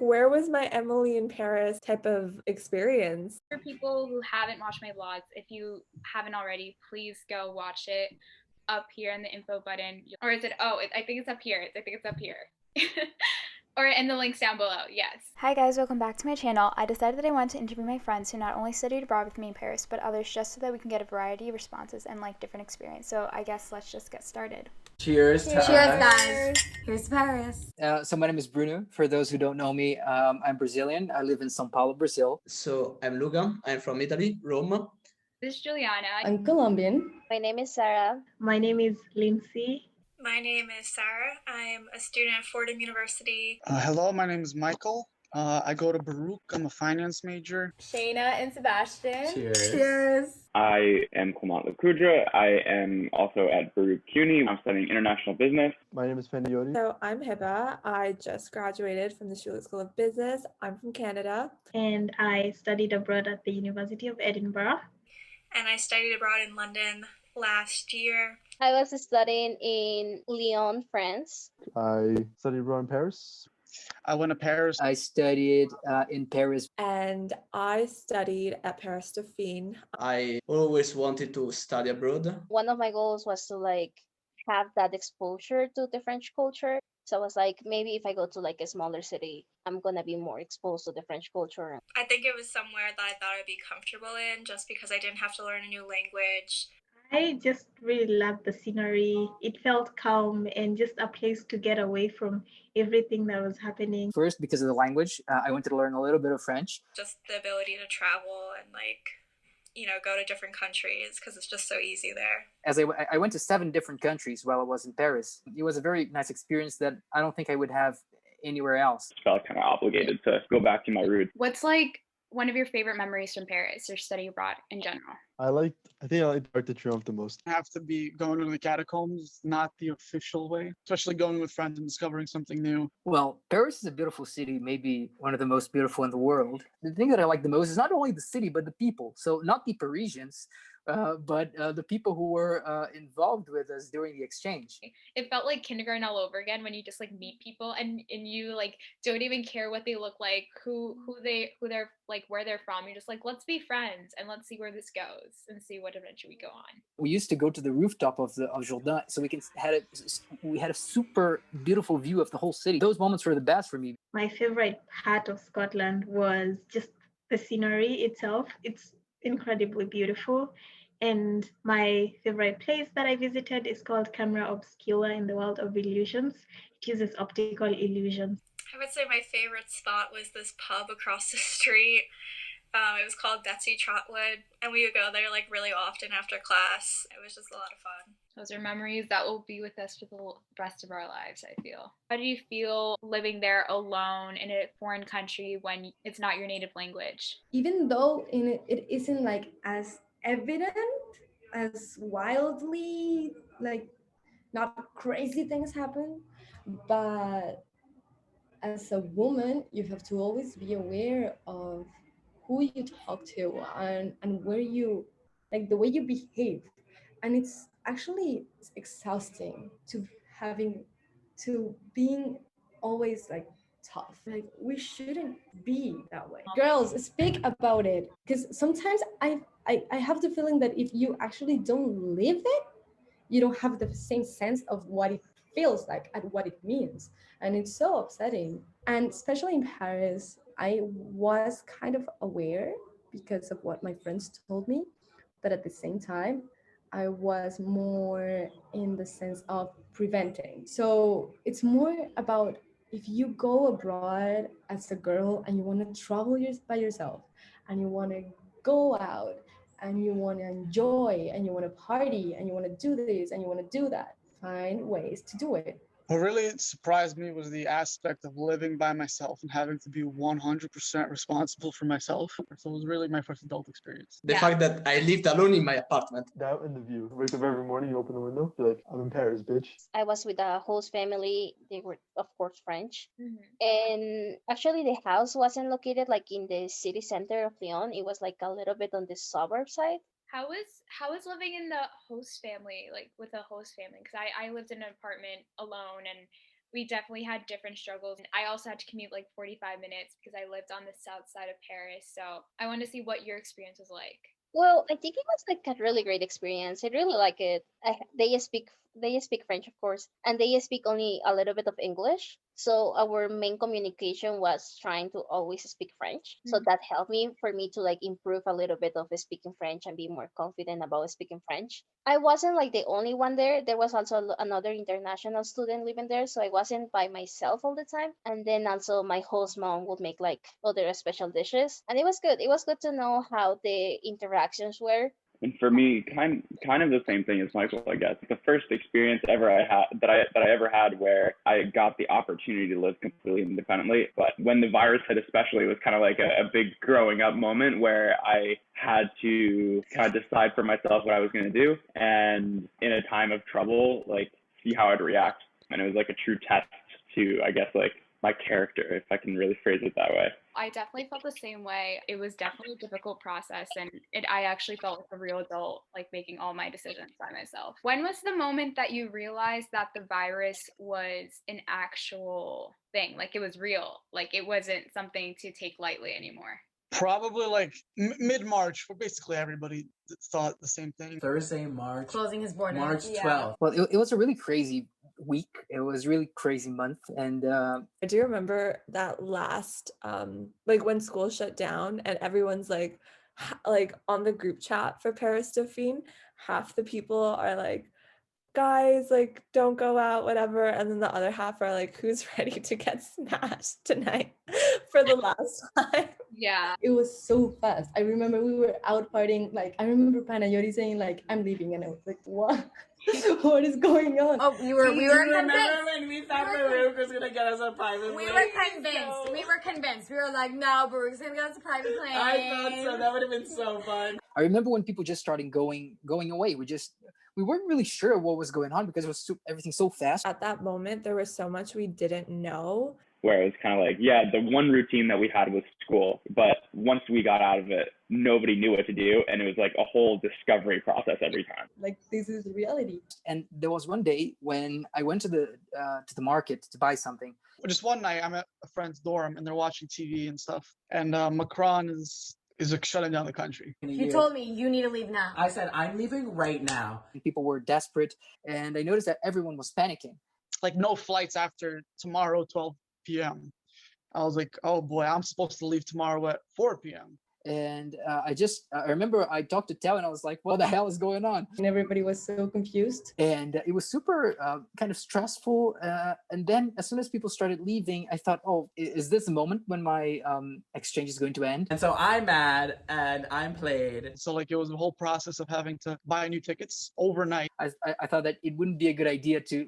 Where was my Emily in Paris type of experience? For people who haven't watched my vlogs, if you haven't already, please go watch it up here in the info button. Or is it, I think it's up here. I think it's up here. Or in the links down below, yes. Hi guys, welcome back to my channel. I decided that I wanted to interview my friends who not only studied abroad with me in Paris, but others just so that we can get a variety of responses and like different experience. So I guess let's just get started. Cheers. Cheers, guys. Here's to Paris. So my name is Bruno. For those who don't know me, I'm Brazilian. I live in São Paulo, Brazil. So I'm Luca. I'm from Italy, Rome. This is Juliana. I'm Colombian. My name is Sarah. My name is Lindsay. My name is Sarah. I'm a student at Fordham University. Hello, my name is Michael. I go to BARUCH. I'm a finance major. Shayna and Sebastian. Cheers. Cheers. I am Clement Lacudra. I am also at BARUCH CUNY. I'm studying international business. My name is Pendiori. So I'm Hiba. I just graduated from the Schulich School of Business. I'm from Canada. And I studied abroad at the University of Edinburgh. And I studied abroad in London last year. I was studying in Lyon, France. I studied abroad in Paris. I went to Paris. I studied in Paris. And I studied at Paris Dauphine. I always wanted to study abroad. One of my goals was to have that exposure to the French culture. So I was like, maybe if I go to a smaller city, I'm gonna be more exposed to the French culture. I think it was somewhere that I thought I'd be comfortable in just because I didn't have to learn a new language. I just really loved the scenery. It felt calm and just a place to get away from everything that was happening. First, because of the language, I wanted to learn a little bit of French. Just the ability to travel and go to different countries because it's just so easy there. As I went to 7 different countries while I was in Paris. It was a very nice experience that I don't think I would have anywhere else. I felt kind of obligated to go back to my roots. What's one of your favorite memories from Paris or study abroad in general? I think I liked Arc de Triomphe the most. I have to be going to the catacombs, not the official way, especially going with friends and discovering something new. Well, Paris is a beautiful city, maybe one of the most beautiful in the world. The thing that I like the most is not only the city, but the people. So not the Parisians, but the people who were involved with us during the exchange. It felt like kindergarten all over again when you just meet people and you don't even care what they look like, who they're where they're from. You're just let's be friends and let's see where this goes and see what adventure we go on. We used to go to the rooftop of Jourdain, so we had a super beautiful view of the whole city. Those moments were the best for me. My favorite part of Scotland was just the scenery itself. It's incredibly beautiful. And my favorite place that I visited is called Camera Obscura in the World of Illusions. It uses optical illusions. I would say my favorite spot was this pub across the street. It was called Betsy Trotwood, and we would go there really often after class. It was just a lot of fun. Those are memories that will be with us for the rest of our lives, I feel. How do you feel living there alone in a foreign country when it's not your native language? Even though it isn't as evident, as wildly, not crazy things happen, but as a woman, you have to always be aware of who you talk to and where you, the way you behave. And it's actually exhausting to being always tough. We shouldn't be that way. Girls, speak about it, because sometimes I have the feeling that if you actually don't live it, you don't have the same sense of what it feels like and what it means. And it's so upsetting. And especially in Paris, I was kind of aware because of what my friends told me, but at the same time, I was more in the sense of preventing. So it's more about if you go abroad as a girl and you want to travel by yourself and you want to go out and you want to enjoy and you want to party and you want to do this and you want to do that, find ways to do it. What really surprised me was the aspect of living by myself and having to be 100% responsible for myself. So it was really my first adult experience. The fact that I lived alone in my apartment. That and the view. Wake up every morning, you open the window, you're like, I'm in Paris, bitch. I was with a host family. They were, of course, French. Mm-hmm. And actually, the house wasn't located in the city center of Lyon. It was a little bit on the suburb side. How was living in the host family, with a host family? Because I lived in an apartment alone, and we definitely had different struggles. I also had to commute like 45 minutes because I lived on the south side of Paris. So I wanted to see what your experience was like. Well, I think it was like a really great experience. I really like it. They speak French, of course, and they speak only a little bit of English. So our main communication was trying to always speak French. So that helped me for me to like improve a little bit of speaking French and be more confident about speaking French. I wasn't like the only one there. There was also another international student living there, so I wasn't by myself all the time. And then also my host mom would make like other special dishes, and it was good. It was good to know how the interactions were. And for me, kind of the same thing as Michael, I guess. The first experience ever I had that I ever had where I got the opportunity to live completely independently. But when the virus hit, especially, it was kind of like a big growing up moment where I had to kind of decide for myself what I was going to do, and in a time of trouble, like see how I'd react. And it was like a true test to, I guess, like my character, if I can really phrase it that way. I definitely felt the same way. It was definitely a difficult process, and I actually felt like a real adult, like making all my decisions by myself. When was the moment that you realized that the virus was an actual thing? Like it was real, like it wasn't something to take lightly anymore? Probably like mid-March, where basically everybody thought the same thing. Thursday, March. Closing his borders. March 12th. Well, it was a really crazy week. It was a really crazy month. And I do remember that last, like when school shut down and everyone's like on the group chat for Paris Dauphine, half the people are like, guys, like don't go out, whatever. And then the other half are like, who's ready to get smashed tonight for the last time? Yeah. It was so fast. I remember we were out partying. Like I remember Panayori saying like, I'm leaving. And I was like, what? What is going on? Oh, we were Remember convinced. when we thought Baruch was gonna get us a private We plane? were convinced. We were convinced. We were like, no, Baruch's gonna get us a private plane. I thought so. That would have been so fun. I remember when people just started going away. We weren't really sure what was going on because it was everything so fast. At that moment, there was so much we didn't know. Where it was kind of like, yeah, the one routine that we had was school, but once we got out of it, nobody knew what to do, and it was like a whole discovery process every time. Like this is reality. And there was one day when I went to the market to buy something. Just one night, I'm at a friend's dorm, and they're watching TV and stuff, and Macron is like shutting down the country. You told me you need to leave now. I said, I'm leaving right now. People were desperate, and I noticed that everyone was panicking. Like no flights after tomorrow, 12 p.m. I was like, oh boy, I'm supposed to leave tomorrow at 4 p.m. And I remember I talked to Tao and I was like, what the hell is going on? And everybody was so confused. And it was super kind of stressful. And then as soon as people started leaving, I thought, oh, is this the moment when my exchange is going to end? And so I'm mad and I'm played. So like it was a whole process of having to buy new tickets overnight. I thought that it wouldn't be a good idea to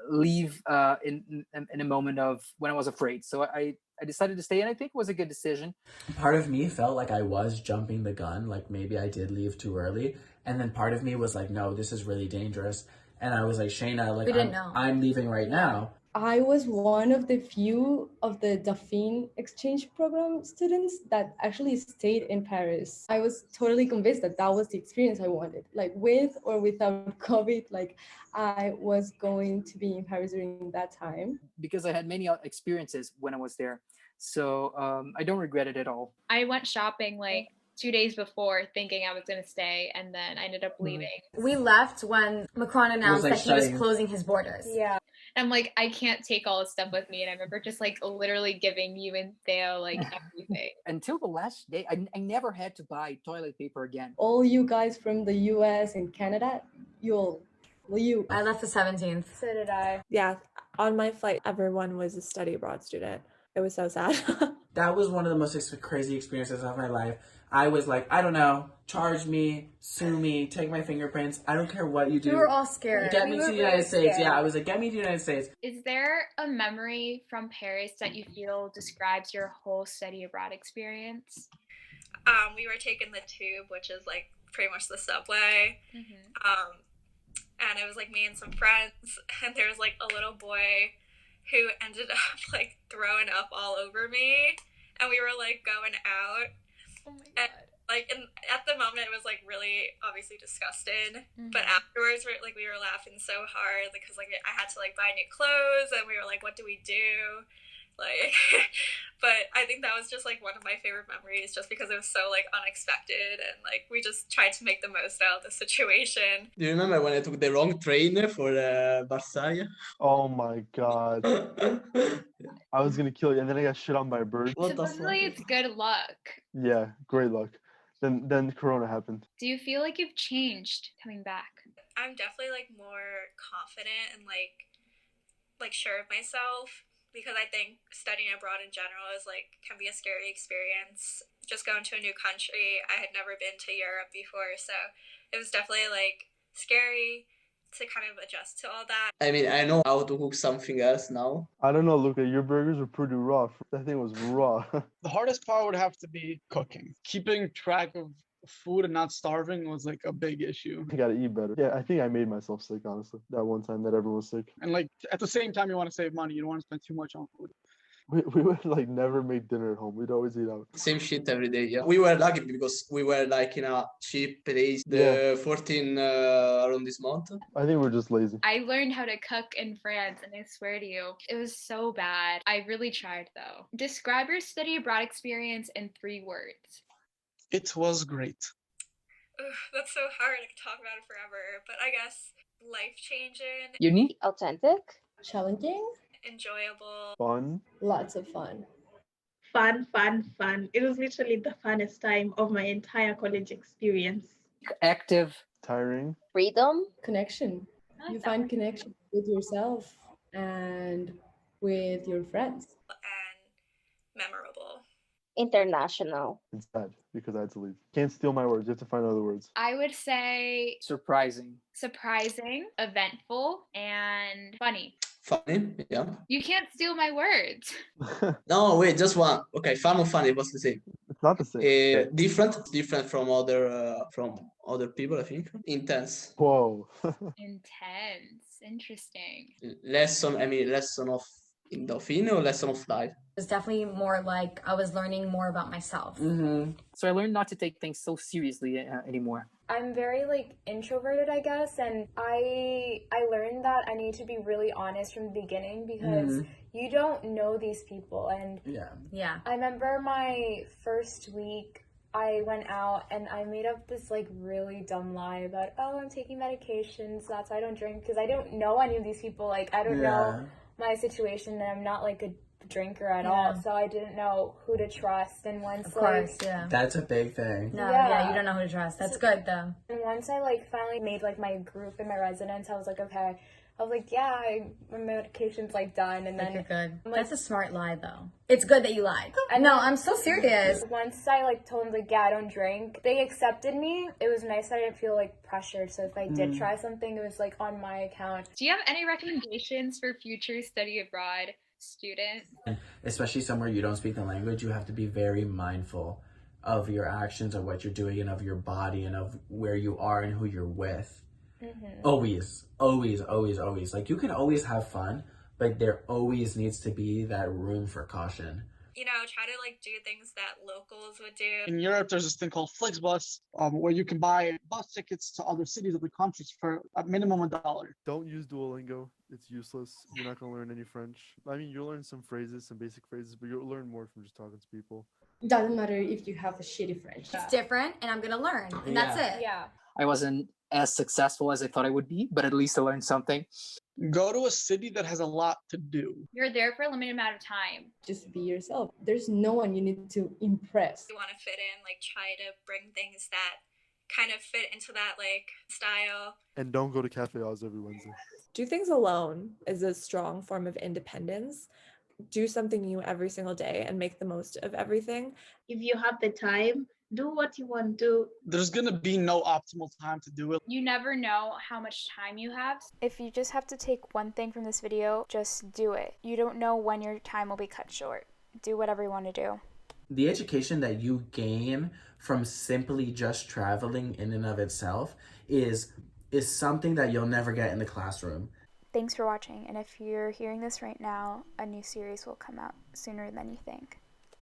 leave in a moment of when I was afraid. So I decided to stay, and I think it was a good decision. Part of me felt like I was jumping the gun, like maybe I did leave too early. And then part of me was like, no, this is really dangerous. And I was like, Shayna, like, I'm leaving right now. I was one of the few of the Dauphine exchange program students that actually stayed in Paris. I was totally convinced that that was the experience I wanted. Like with or without COVID, like I was going to be in Paris during that time. Because I had many experiences when I was there. So I don't regret it at all. I went shopping like 2 days before thinking I was going to stay, and then I ended up leaving. We left when Macron announced that he was closing his borders. Yeah. I'm like, I can't take all this stuff with me. And I remember just like literally giving you and Theo like everything. Until the last day, I never had to buy toilet paper again. All you guys from the US and Canada, I left the 17th. So did I. Yeah, on my flight, everyone was a study abroad student. It was so sad. That was one of the most crazy experiences of my life. I was like, I don't know, charge me, sue me, take my fingerprints. I don't care what you do. We were all scared. Get me to the United States. Yeah, I was like, get me to the United States. Is there a memory from Paris that you feel describes your whole study abroad experience? We were taking the tube, which is like pretty much the subway. And it was like me and some friends, and there was like a little boy who ended up like throwing up all over me, and we were like going out. Oh my God. And Like, and at the moment, it was like really obviously disgusted, but afterwards, we were laughing so hard because like I had to like buy new clothes, and we were like, what do we do? Like, but I think that was just like one of my favorite memories, just because it was so like unexpected, and like we just tried to make the most out of the situation. Do you remember when I took the wrong train for Versailles? Oh my god. I was gonna kill you, and then I got shit on by a bird. Supposedly it's good luck. Yeah, great luck. Then Corona happened. Do you feel like you've changed coming back? I'm definitely like more confident and like sure of myself, because I think studying abroad in general is like can be a scary experience. Just going to a new country, I had never been to Europe before, so it was definitely like scary to kind of adjust to all that. I mean, I know how to cook something else now. I don't know, Luca, your burgers were pretty raw. That thing was raw. The hardest part would have to be cooking. Keeping track of food and not starving was like a big issue. I gotta eat better. Yeah, I think I made myself sick, honestly, that one time that everyone was sick. And like at the same time, you want to save money. You don't want to spend too much on food. We would like never make dinner at home. We'd always eat out. Same shit every day, yeah. We were lucky because we were like in a cheap place, the 14 arrondissement. I think we're just lazy. I learned how to cook in France, and I swear to you, it was so bad. I really tried though. Describe your study abroad experience in 3 words. It was great. Ugh, that's so hard. I could talk about it forever, but I guess life-changing. Unique? Authentic. Challenging. Enjoyable. Fun. Lots of fun. Fun, fun, fun. It was literally the funnest time of my entire college experience. Active. Tiring. Freedom. Connection. You find connection with yourself and with your friends. And memorable. International. It's sad because I had to leave. Can't steal my words. You have to find other words. I would say Surprising. surprising, eventful, and funny. Funny, yeah. You can't steal my words. No, wait, just one. Okay, fun or funny, what's the same? It's not the same. Different from other people, I think. Intense. Whoa. Intense. Interesting. Lesson of endorphin or lesson of life? It's definitely more like I was learning more about myself. So I learned not to take things so seriously anymore. I'm very like introverted, I guess, and I learned that I need to be really honest from the beginning because you don't know these people. And Yeah. I remember my first week I went out and I made up this like really dumb lie about, oh, I'm taking medications, that's why I don't drink, because I don't know any of these people. Like, I don't know my situation, and I'm not like a drinker at all, so I didn't know who to trust. And once Of course, yeah. That's a big thing. No, yeah, you don't know who to trust. That's good though. And once I like finally made like my group in my residence, I was like, okay. I was like, yeah, my medication's like done, and then You're good. like, That's a smart lie though. It's good that you lied. No, I'm so serious. once I like told them like, yeah, I don't drink, they accepted me. It was nice that I didn't feel like pressured. So if I did try something, it was like on my account. Do you have any recommendations for future study abroad students? Especially somewhere you don't speak the language, you have to be very mindful of your actions, of what you're doing, and of your body, and of where you are and who you're with. Always. Like, you can always have fun, but there always needs to be that room for caution. You know, try to like do things that locals would do. In Europe, there's this thing called Flixbus, where you can buy bus tickets to other cities, other countries for a minimum $1. Don't use Duolingo. It's useless. You're not going to learn any French. I mean, you'll learn some phrases, some basic phrases, but you'll learn more from just talking to people. Doesn't matter if you have a shitty French. It's different, and I'm gonna learn, and that's it. Yeah. I wasn't as successful as I thought I would be, but at least I learned something. Go to a city that has a lot to do. You're there for a limited amount of time. Just be yourself. There's no one you need to impress. You want to fit in, like try to bring things that kind of fit into that like style. And don't go to Cafe Oz every Wednesday. Do things alone is a strong form of independence. Do something new every single day and make the most of everything. If you have the time, do what you want to do. There's gonna be no optimal time to do it. You never know how much time you have. If you just have to take one thing from this video, just do it. You don't know when your time will be cut short. Do whatever you want to do. The education that you gain from simply just traveling in and of itself is something that you'll never get in the classroom. Thanks for watching, and if you're hearing this right now, a new series will come out sooner than you think.